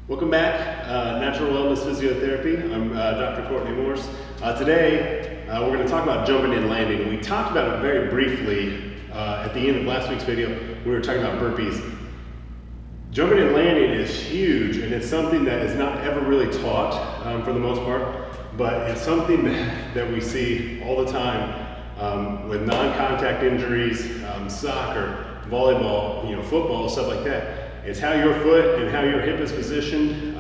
Welcome back, Natural Wellness Physiotherapy. I'm Dr. Courtney Morse. Today, we're going to talk about jumping and landing. We talked about it very briefly at the end of last week's video. We were talking about burpees. Jumping and landing is huge, and it's something that is not ever really taught for the most part, but it's something that we see all the time with non-contact injuries, soccer, volleyball, football, stuff like that. It's how your foot and how your hip is positioned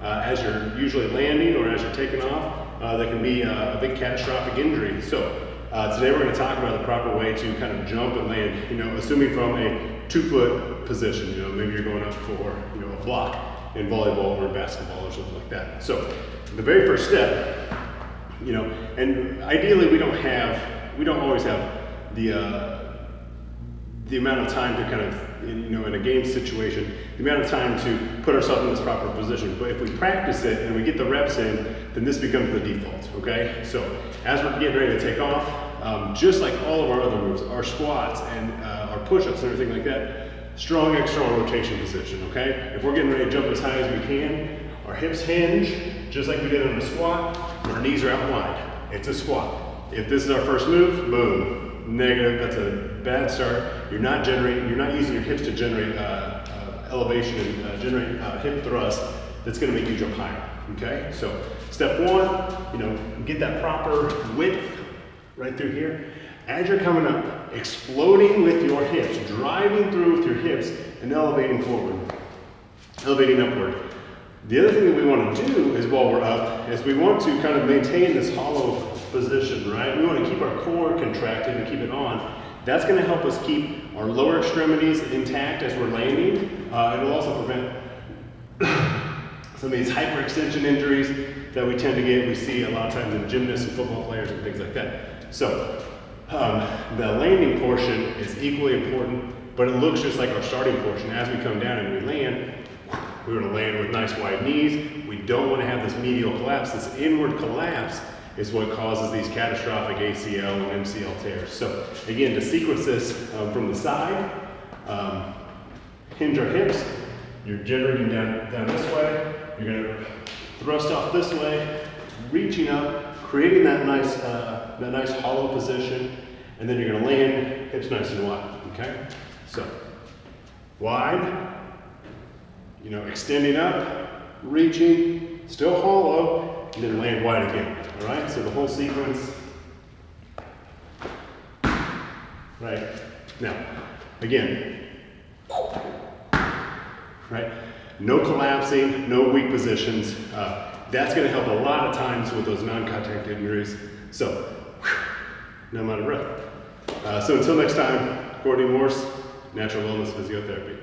as you're usually landing or as you're taking off that can be a big catastrophic injury. So today we're going to talk about the proper way to kind of jump and land, assuming from a 2-foot position. Maybe you're going up for a block in volleyball or basketball or something like that. So the very first step, and ideally we don't always have the amount of time to kind of, in a game situation, the amount of time to put ourselves in this proper position. But if we practice it and we get the reps in, then this becomes the default, okay? So as we're getting ready to take off, just like all of our other moves, our squats and our push-ups and everything like that, strong external rotation position, okay? If we're getting ready to jump as high as we can, our hips hinge, just like we did on the squat, and our knees are out wide. It's a squat. If this is our first move, boom. Negative, that's a bad start. You're not using your hips to generate elevation and generate hip thrust that's gonna make you jump higher, okay? So step one, get that proper width right through here. As you're coming up, exploding with your hips, driving through with your hips and elevating forward, elevating upward. The other thing that we wanna do is while we're up, is we want to kind of maintain this hollow position, right? We want to keep our core contracted and keep it on. That's going to help us keep our lower extremities intact as we're landing. It'll also prevent some of these hyperextension injuries that we tend to get. We see a lot of times in gymnasts and football players and things like that. So the landing portion is equally important, but it looks just like our starting portion. As we come down and we land, we're going to land with nice wide knees. We don't want to have this medial collapse. This inward collapse is what causes these catastrophic ACL and MCL tears. So again, to sequence this from the side, hinge our hips, you're generating down this way, you're gonna thrust off this way, reaching up, creating that nice hollow position, and then you're gonna land hips nice and wide, okay? So, wide, extending up, reaching, still hollow, and then land wide again, all right? So the whole sequence, right? Now, again, right? No collapsing, no weak positions. That's gonna help a lot of times with those non-contact injuries. So, now I'm out of breath. So until next time, Courtney Morse, Natural Wellness Physiotherapy.